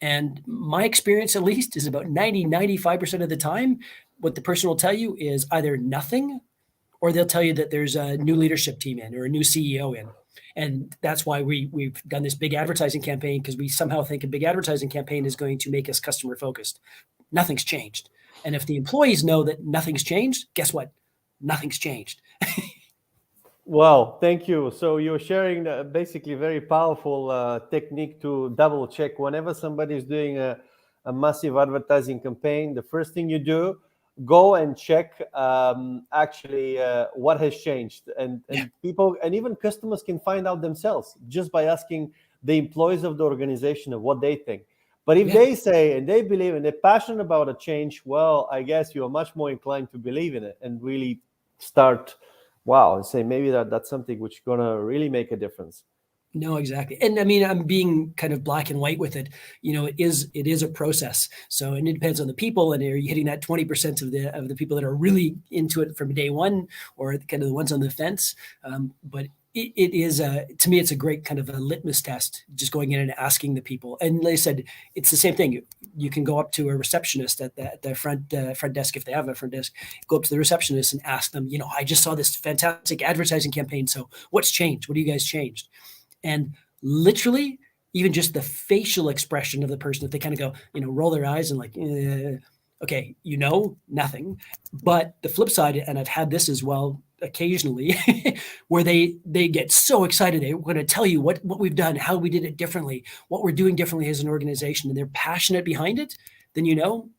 And my experience, at least, is about 95% of the time, what the person will tell you is either nothing, or they'll tell you that there's a new leadership team in or a new CEO in. And that's why we've done this big advertising campaign, because we somehow think a big advertising campaign is going to make us customer focused. Nothing's changed. And if the employees know that nothing's changed, guess what? Nothing's changed. Wow, thank you. So you're sharing basically very powerful technique to double check whenever somebody is doing a massive advertising campaign. The first thing you do, go and check actually what has changed, and people and even customers can find out themselves just by asking the employees of the organization of what they think. But if they say and they believe and they're passionate about a change, well, I guess you are much more inclined to believe in it and really start say maybe that's something which is gonna really make a difference. No, exactly. And I mean, I'm being kind of black and white with it. It is a process. So, and it depends on the people. And are you hitting that 20% of the people that are really into it from day one, or kind of the ones on the fence? But it is to me, it's a great kind of a litmus test, just going in and asking the people. And like I said, it's the same thing. You can go up to a receptionist at the front desk, if they have a front desk, go up to the receptionist and ask them, I just saw this fantastic advertising campaign. So what's changed? What do you guys changed? And literally, even just the facial expression of the person, if they kind of go, roll their eyes and like, okay, nothing. But the flip side, and I've had this as well occasionally, where they get so excited, they're going to tell you what we've done, how we did it differently, what we're doing differently as an organization, and they're passionate behind it, then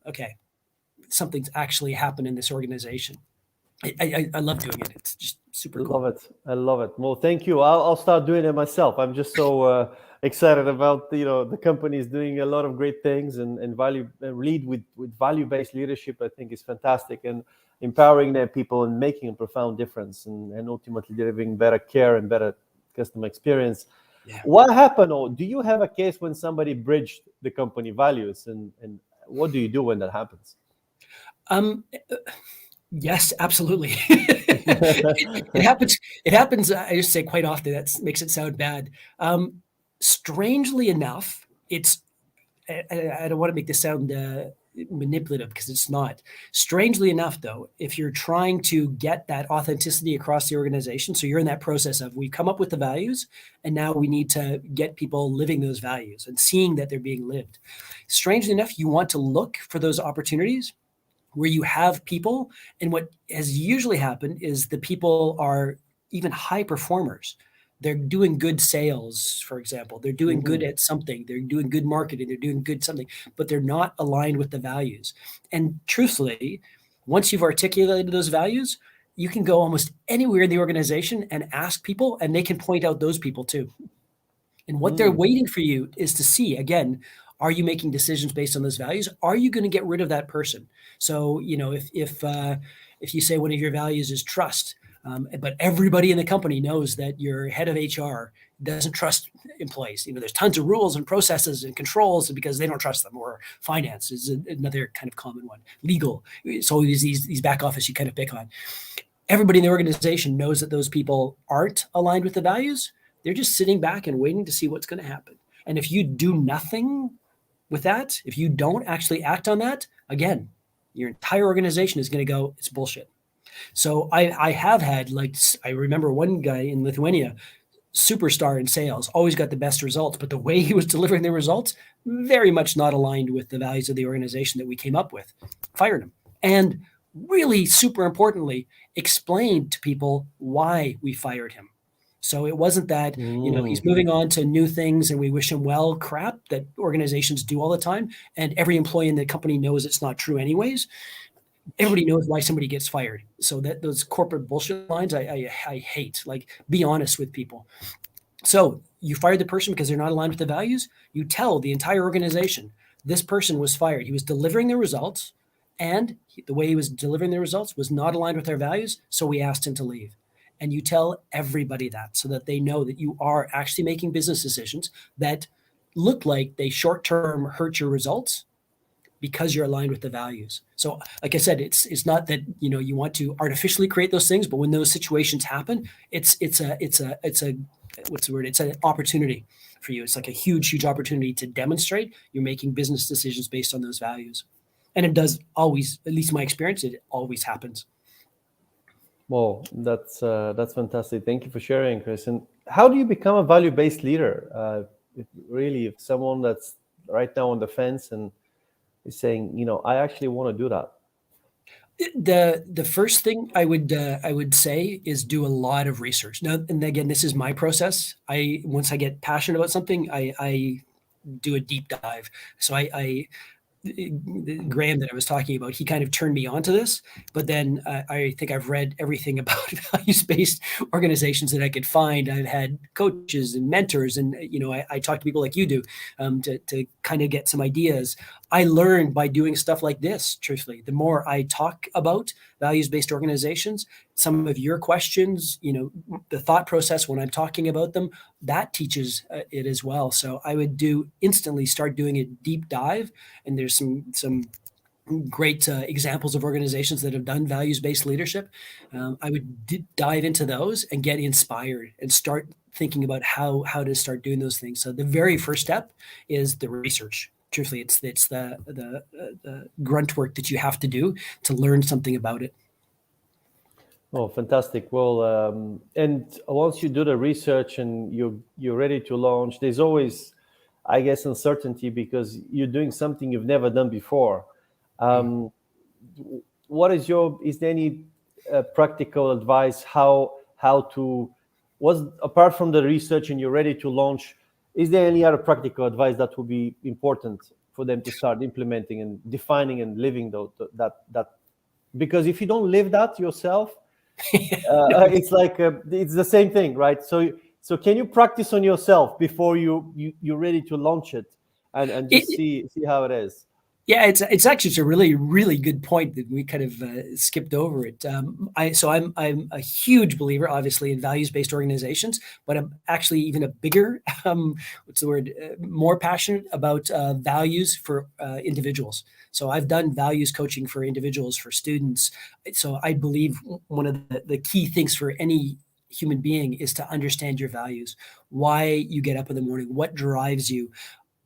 okay, something's actually happened in this organization. I love doing it. It's just super cool. I love it. Well, thank you. I'll start doing it myself. I'm just so excited about the companies doing a lot of great things and lead with value-based leadership. I think is fantastic, and empowering their people and making a profound difference and ultimately delivering better care and better customer experience. Yeah. What happened, or do you have a case when somebody bridged the company values, and what do you do when that happens? Yes, absolutely. It happens. It happens. I just say quite often. That makes it sound bad. Strangely enough, I don't want to make this sound manipulative, because it's not. Strangely enough, though, if you're trying to get that authenticity across the organization, so you're in that process of, we've come up with the values, and now we need to get people living those values and seeing that they're being lived. Strangely enough, you want to look for those opportunities where you have people, and what has usually happened is the people are even high performers. They're doing good sales, for example. They're doing good at something. They're doing good marketing. They're doing good something, but they're not aligned with the values. And truthfully, once you've articulated those values, you can go almost anywhere in the organization and ask people, and they can point out those people too. And what they're waiting for you is to see, again, are you making decisions based on those values? Are you going to get rid of that person? So, if you say one of your values is trust, but everybody in the company knows that your head of HR doesn't trust employees. There's tons of rules and processes and controls because they don't trust them. Or finance is another kind of common one. Legal. So these back office you kind of pick on. Everybody in the organization knows that those people aren't aligned with the values. They're just sitting back and waiting to see what's going to happen. And if you do nothing with that, if you don't actually act on that, again, your entire organization is going to go, it's bullshit. So I have had, like, I remember one guy in Lithuania, superstar in sales, always got the best results, but the way he was delivering the results, very much not aligned with the values of the organization that we came up with. Fired him. And really, super importantly, explained to people why we fired him. So it wasn't that, he's moving on to new things and we wish him well crap that organizations do all the time. And every employee in the company knows it's not true anyways. Everybody knows why somebody gets fired. So that those corporate bullshit lines, I hate. Like, be honest with people. So you fired the person because they're not aligned with the values. You tell the entire organization, this person was fired. He was delivering the results, and the way he was delivering the results was not aligned with our values. So we asked him to leave. And you tell everybody that, so that they know that you are actually making business decisions that look like they short-term hurt your results, because you're aligned with the values. So, like I said, it's not that you want to artificially create those things, but when those situations happen, it's a what's the word? It's an opportunity for you. It's like a huge opportunity to demonstrate you're making business decisions based on those values. And it does always, at least in my experience, it always happens. Well, that's fantastic. Thank you for sharing, Chris. And how do you become a value-based leader? If someone that's right now on the fence and is saying, I actually want to do that. The first thing I would say is do a lot of research. Now, and again, this is my process. Once I get passionate about something, I do a deep dive. So Graham that I was talking about, he kind of turned me on to this, but then I think I've read everything about values-based organizations that I could find. I've had coaches and mentors, and I talk to people like you do to kind of get some ideas. I learned by doing stuff like this, truthfully. The more I talk about values-based organizations, some of your questions, the thought process when I'm talking about them, that teaches it as well. So I would instantly start doing a deep dive, and there's some great examples of organizations that have done values-based leadership. I would dive into those and get inspired and start thinking about how to start doing those things. So the very first step is the research. Truthfully, it's the grunt work that you have to do to learn something about it. Oh, fantastic. Well, and once you do the research and you're ready to launch, there's always, I guess, uncertainty because you're doing something you've never done before. Is there any practical advice how to, apart from the research and you're ready to launch, is there any other practical advice that would be important for them to start implementing and defining and living that? Because if you don't live that yourself, it's like it's the same thing, right? So can you practice on yourself before you're ready to launch it and just see how it is? Yeah, it's actually a really, really good point that we kind of skipped over it. I'm a huge believer, obviously, in values-based organizations, but I'm actually even a bigger, more passionate about values for individuals. So I've done values coaching for individuals, for students. So I believe one of the key things for any human being is to understand your values, why you get up in the morning, what drives you.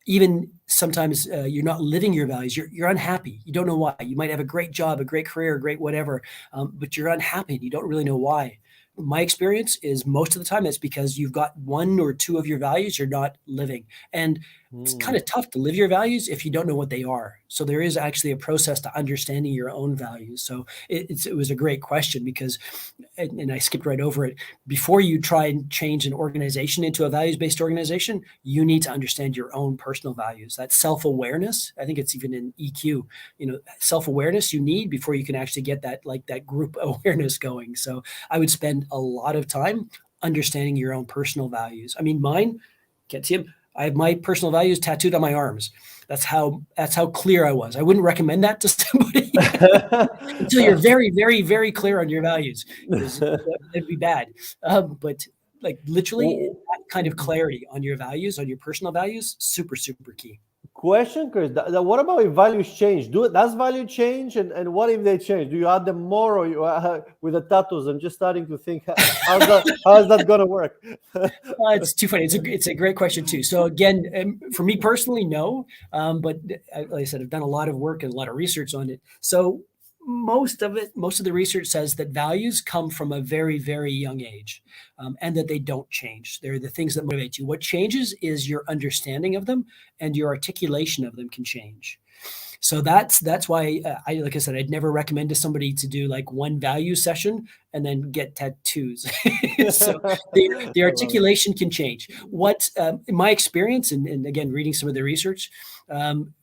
Even sometimes you're not living your values. You're unhappy. You don't know why. You might have a great job, a great career, a great whatever, but you're unhappy and you don't really know why. My experience is most of the time it's because you've got one or two of your values you're not living. And it's kind of tough to live your values if you don't know what they are. So there is actually a process to understanding your own values. So it was a great question because, and I skipped right over it, before you try and change an organization into a values-based organization, you need to understand your own personal values. That self-awareness, I think it's even in EQ, self-awareness you need before you can actually get that group awareness going. So I would spend a lot of time understanding your own personal values. I mean, mine, can't see them. I have my personal values tattooed on my arms. That's how clear I was. I wouldn't recommend that to somebody until you're very, very, very clear on your values. It'd be bad. But like literally that kind of clarity on your values, on your personal values, super, super key. Question, Chris. What about if values change? Does value change? And what if they change? Do you add them more or you with the tattoos? I'm just starting to think, how is that going to work? It's too funny. It's a great question too. So again, for me personally, no. But like I said, I've done a lot of work and a lot of research on it. So most of the research says that values come from a very, very young age, and that they don't change. They're the things that motivate you. What changes is your understanding of them, and your articulation of them can change. So that's why like I said, I'd never recommend to somebody to do like one value session and then get tattoos. So the articulation can change. What in my experience, and again, reading some of the research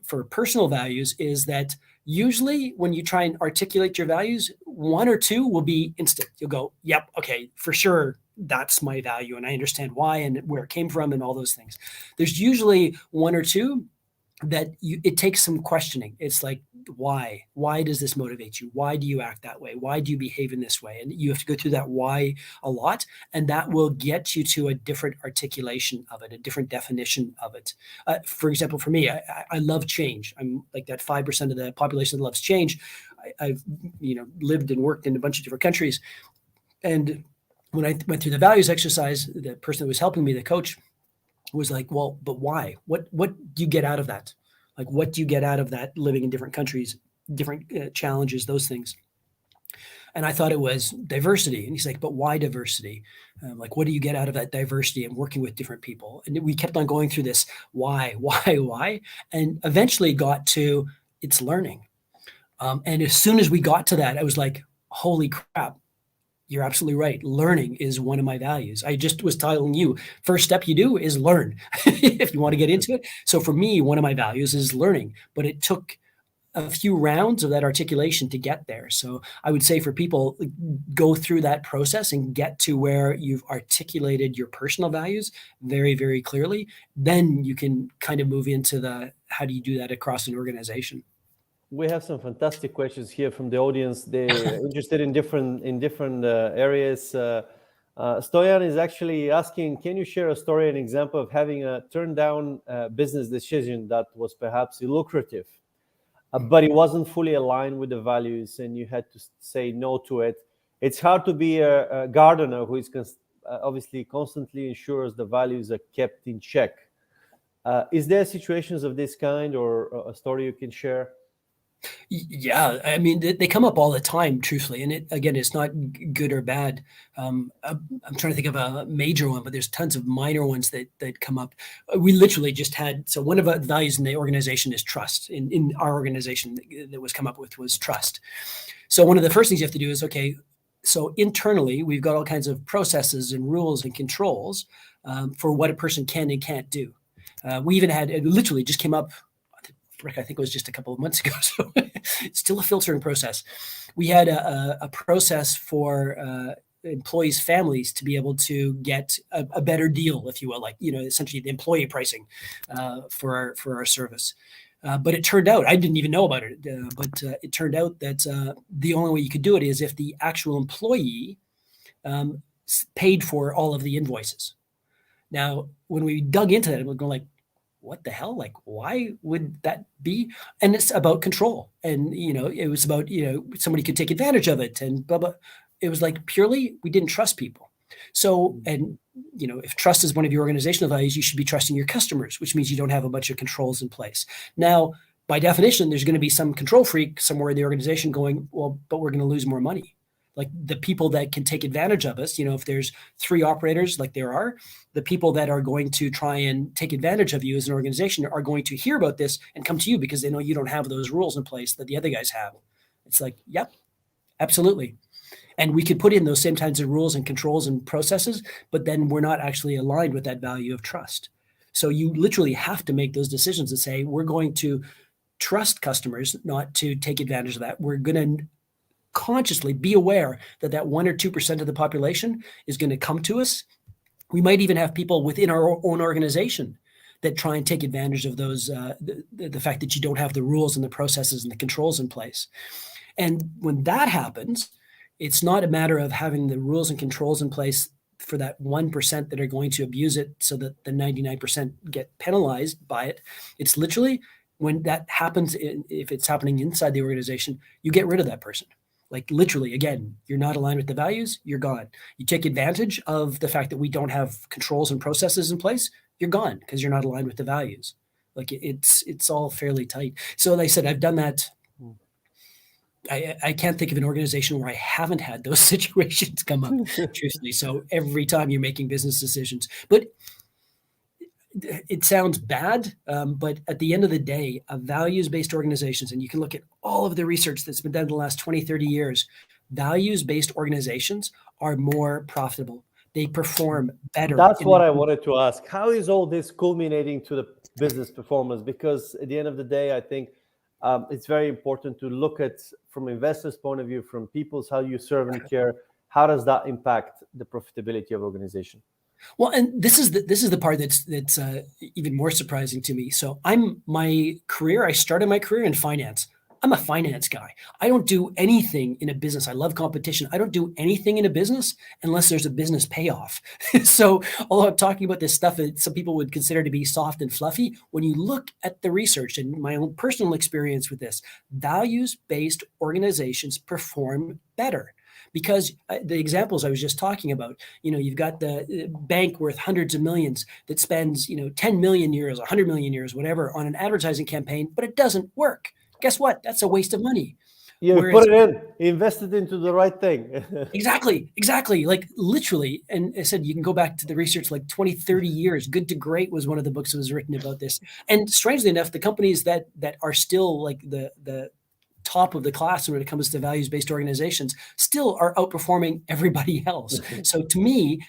for personal values, is that usually when you try and articulate your values, one or two will be instant. You'll go, yep, okay, for sure, that's my value, and I understand why and where it came from and all those things. There's usually one or two that it takes some questioning. It's like, why does this motivate you? Why do you act that way? Why do you behave in this way? And you have to go through that why a lot, and that will get you to a different articulation of it, a different definition of it. For example, for me, I love change. I'm like that 5% of the population that loves change. I've lived and worked in a bunch of different countries, and when I went through the values exercise, the person that was helping me, the coach, was like, well, but why? What do you get out of that? Like, what do you get out of that living in different countries, different challenges, those things? And I thought it was diversity. And he's like, but why diversity? Like, what do you get out of that diversity and working with different people? And we kept on going through this why, and eventually got to it's learning. And as soon as we got to that, I was like, holy crap. You're absolutely right. Learning is one of my values. I just was telling you, first step you do is learn if you want to get into it. So for me, one of my values is learning, but it took a few rounds of that articulation to get there. So I would say for people, go through that process and get to where you've articulated your personal values very, very clearly. Then you can kind of move into how do you do that across an organization? We have some fantastic questions here from the audience. They're interested in different areas. Stoyan is actually asking, can you share a story, an example of having a turned down business decision that was perhaps lucrative, but it wasn't fully aligned with the values and you had to say no to it? It's hard to be a gardener who is obviously constantly ensures the values are kept in check. Is there situations of this kind or a story you can share? Yeah, I mean, they come up all the time, truthfully. And it's not good or bad. I'm trying to think of a major one, but there's tons of minor ones that come up. We literally just had, so one of the values in the organization is trust. In our organization that was come up with was trust. So one of the first things you have to do is, okay, so internally, we've got all kinds of processes and rules and controls for what a person can and can't do. We even had, it literally just came up, Rick, I think it was just a couple of months ago, so it's still a filtering process. We had a process for employees' families to be able to get a better deal, if you will, like, essentially the employee pricing for our service. But it turned out, I didn't even know about it, but it turned out that the only way you could do it is if the actual employee paid for all of the invoices. Now, when we dug into that, we're going like, what the hell? Like, why would that be? And it's about control. And, it was about, somebody could take advantage of it and blah, blah. It was like purely, we didn't trust people. So, and, if trust is one of your organizational values, you should be trusting your customers, which means you don't have a bunch of controls in place. Now, by definition, there's going to be some control freak somewhere in the organization going, well, but we're going to lose more money. Like the people that can take advantage of us, if there's 3 operators like there are, the people that are going to try and take advantage of you as an organization are going to hear about this and come to you because they know you don't have those rules in place that the other guys have. It's like, yep, absolutely. And we could put in those same kinds of rules and controls and processes, but then we're not actually aligned with that value of trust. So you literally have to make those decisions and say, we're going to trust customers, not to take advantage of that. We're going to consciously be aware that 1 or 2% of the population is going to come to us. We might even have people within our own organization that try and take advantage of those, the fact that you don't have the rules and the processes and the controls in place. And when that happens, it's not a matter of having the rules and controls in place for that 1% that are going to abuse it so that the 99% get penalized by it. It's literally when that happens, if it's happening inside the organization, you get rid of that person. Like literally, again, you're not aligned with the values, you're gone. You take advantage of the fact that we don't have controls and processes in place, you're gone because you're not aligned with the values. Like it's all fairly tight. So like I said, I've done that I can't think of an organization where I haven't had those situations come up, truthfully. So every time you're making business decisions, but it sounds bad, but at the end of the day, a values-based organizations, and you can look at all of the research that's been done in the last 20, 30 years, values-based organizations are more profitable. They perform better. That's what I wanted to ask. How is all this culminating to the business performance? Because at the end of the day, I think it's very important to look at, from investors' point of view, from people's, how you serve and care, how does that impact the profitability of organization? Well, and this is the part that's even more surprising to me. So I started my career in finance. I'm a finance guy. I don't do anything in a business. I love competition. I don't do anything in a business unless there's a business payoff. So although I'm talking about this stuff that some people would consider to be soft and fluffy, when you look at the research and my own personal experience with this, values-based organizations perform better. Because the examples I was just talking about, you've got the bank worth hundreds of millions that spends, 10 million euros, 100 million euros, whatever, on an advertising campaign, but it doesn't work. Guess what? That's a waste of money. You put it in, invested into the right thing. Exactly. Like literally. And I said, you can go back to the research, like 20, 30 years. Good to Great was one of the books that was written about this. And strangely enough, the companies that are still like the top of the class when it comes to values-based organizations still are outperforming everybody else. So to me,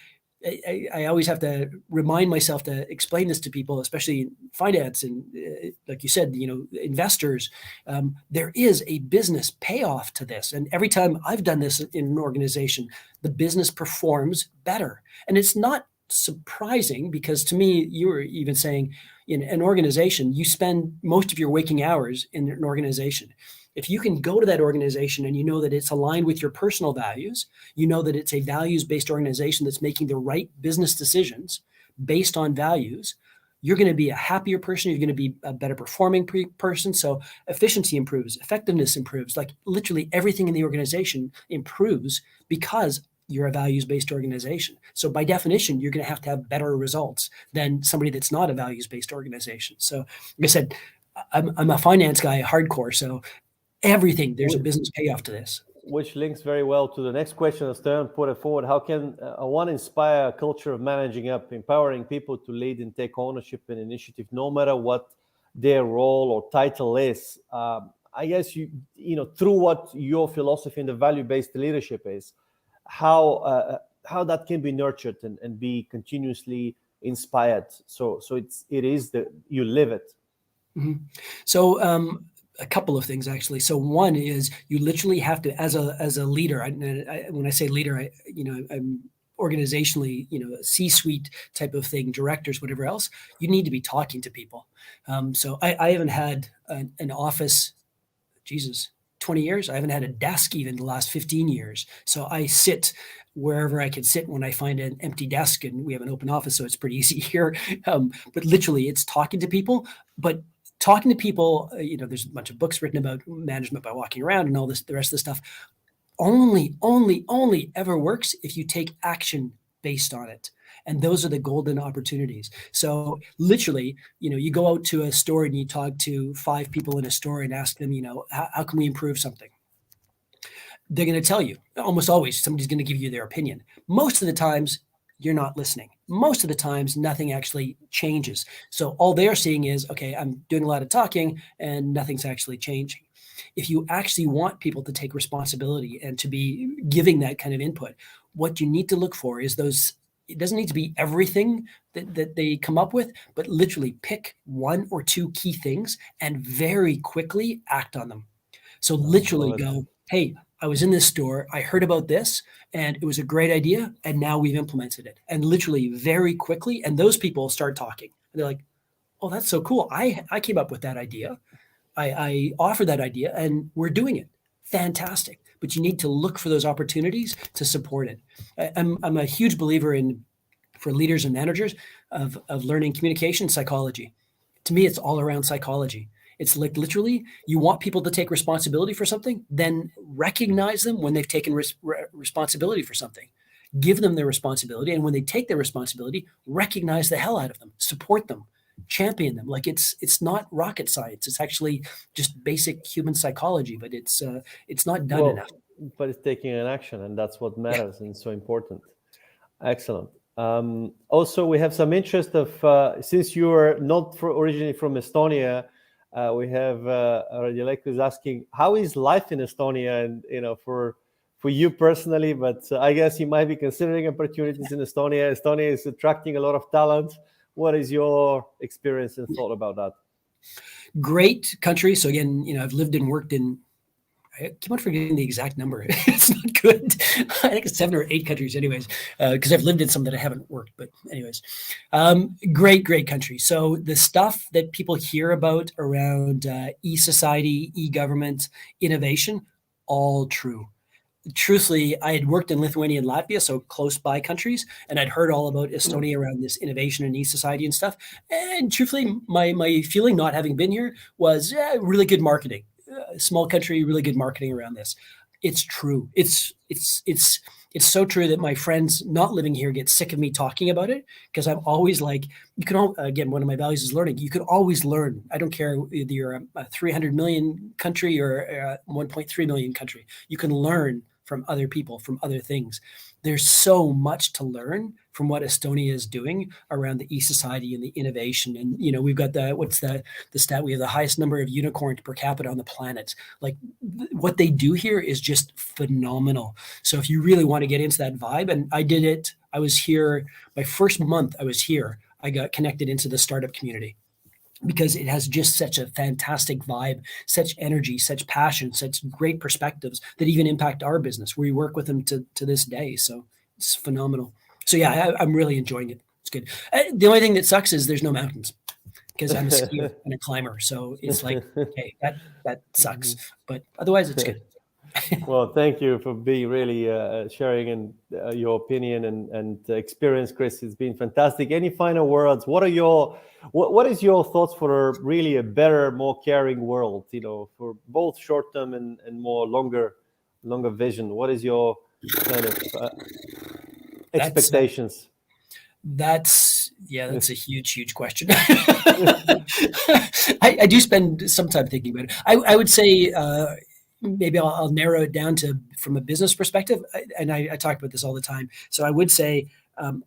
I always have to remind myself to explain this to people, especially in finance and like you said, investors. There is a business payoff to this. And every time I've done this in an organization, the business performs better. And it's not surprising because to me, you were even saying in an organization, you spend most of your waking hours in an organization. If you can go to that organization and you know that it's aligned with your personal values, you know that it's a values-based organization that's making the right business decisions based on values, you're going to be a happier person. You're going to be a better performing person. So efficiency improves, effectiveness improves, like literally everything in the organization improves because you're a values-based organization. So by definition, you're going to have better results than somebody that's not a values-based organization. So like I said, I'm a finance guy, hardcore. So everything, there's a business payoff to this. Which links very well to the next question that Stern put it forward. How can one inspire a culture of managing up, empowering people to lead and take ownership and initiative, no matter what their role or title is? I guess, through what your philosophy and the value-based leadership is, how that can be nurtured and be continuously inspired. So it is that you live it. Mm-hmm. So, a couple of things actually. So one is you literally have to, as a leader, when I say leader, I'm organizationally, C-suite type of thing, directors, whatever else, you need to be talking to people. So I haven't had an office, 20 years. I haven't had a desk even the last 15 years. So I sit wherever I can sit when I find an empty desk, and we have an open office, so it's pretty easy here. But literally it's talking to people, but talking to people, there's a bunch of books written about management by walking around and all this, the rest of the stuff, only ever works if you take action based on it. And those are the golden opportunities. So literally, you go out to a store and you talk to 5 people in a store and ask them, how can we improve something? They're going to tell you, almost always, somebody's going to give you their opinion. Most of the times, you're not listening. Most of the times, nothing actually changes. So all they're seeing is, okay, I'm doing a lot of talking and nothing's actually changing. If you actually want people to take responsibility and to be giving that kind of input, what you need to look for is those. It doesn't need to be everything that they come up with, but literally pick 1 or 2 key things and very quickly act on them. So literally go, hey, I was in this store, I heard about this, and it was a great idea, and now we've implemented it. And literally very quickly, and those people start talking. And they're like, oh, that's so cool. I came up with that idea. I offered that idea, and we're doing it. Fantastic. But you need to look for those opportunities to support it. I'm a huge believer for leaders and managers of learning communication psychology. To me, it's all around psychology. It's like literally you want people to take responsibility for something, then recognize them when they've taken responsibility for something. Give them their responsibility. And when they take their responsibility, recognize the hell out of them, support them, champion them. Like it's not rocket science. It's actually just basic human psychology, but it's not done enough. But it's taking an action, and that's what matters and so important. Excellent. Also, we have some interest of since you are not originally from Estonia, we have Radilek who's asking, how is life in Estonia, and for you personally, but I guess you might be considering opportunities in Estonia. Estonia is attracting a lot of talent. What is your experience and thought about that? Great country. So again, I've lived and worked in, I keep on forgetting the exact number. It's not good. I think it's 7 or 8 countries anyways, because I've lived in some that I haven't worked, but anyways, great country. So the stuff that people hear about around e-society, e-government, innovation, all true. Truthfully, I had worked in Lithuania and Latvia, so close by countries, and I'd heard all about Estonia around this innovation and e-society and stuff. And truthfully, my feeling, not having been here, was really good marketing. Small country, really good marketing around this. It's true. It's so true that my friends not living here get sick of me talking about it, because I'm always like, again, one of my values is learning. You can always learn. I don't care whether you're a 300 million country or a 1.3 million country. You can learn from other people, from other things. There's so much to learn from what Estonia is doing around the e-society and the innovation. And, we've got what's the stat? We have the highest number of unicorns per capita on the planet. Like what they do here is just phenomenal. So if you really want to get into that vibe, and I did it, I was here, my first month I was here, I got connected into the startup community, because it has just such a fantastic vibe, such energy, such passion, such great perspectives that even impact our business. We work with them to this day. So it's phenomenal. So yeah, I'm really enjoying it. It's good. The only thing that sucks is there's no mountains, because I'm a skier and a climber. So it's like, okay, that sucks. But otherwise it's good. Well, thank you for being really sharing and your opinion and experience, Chris. It's been fantastic. Any final words? What is your thoughts for really a better, more caring world? For both short term and more longer vision. What is your kind of expectations? That's a huge question. I do spend some time thinking about it. I would say. Maybe I'll narrow it down to from a business perspective. And I talk about this all the time. So I would say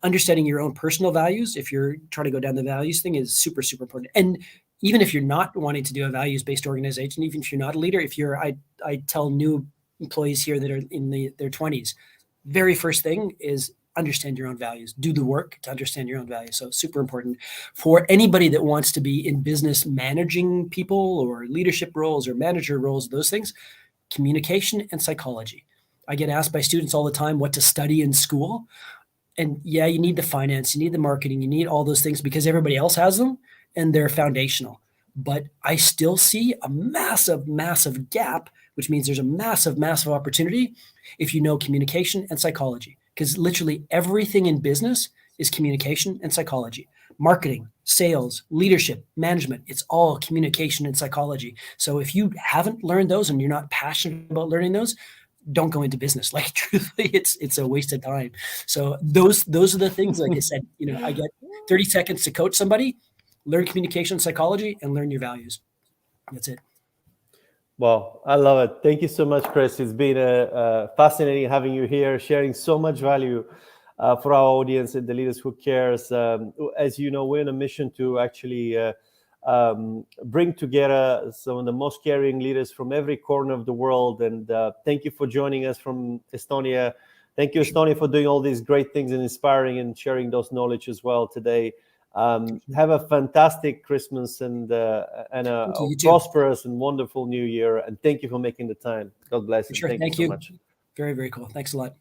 understanding your own personal values, if you're trying to go down the values thing, is super, super important. And even if you're not wanting to do a values-based organization, even if you're not a leader, I tell new employees here that are in their 20s, very first thing is understand your own values. Do the work to understand your own values. So super important for anybody that wants to be in business, managing people or leadership roles or manager roles, those things. Communication and psychology. I get asked by students all the time what to study in school. And yeah, you need the finance, you need the marketing, you need all those things because everybody else has them and they're foundational. But I still see a massive gap, which means there's a massive opportunity if you know communication and psychology. Because literally everything in business is communication and psychology. Marketing, sales, leadership, management, it's all communication and psychology. So if you haven't learned those and you're not passionate about learning those, don't go into business. Like truthfully, it's a waste of time. So those are the things, like I said, I get 30 seconds to coach somebody, learn communication, psychology, and learn your values. That's it. Well, I love it. Thank you so much, Chris. It's been fascinating having you here, sharing so much value for our audience and the leaders who cares. As you know, we're on a mission to actually bring together some of the most caring leaders from every corner of the world. And thank you for joining us from Estonia. Thank you, Estonia, for doing all these great things and inspiring and sharing those knowledge as well today. Have a fantastic Christmas and a prosperous and wonderful New Year. And thank you for making the time. God bless you. Sure. Thank you so much. Very, very cool. Thanks a lot.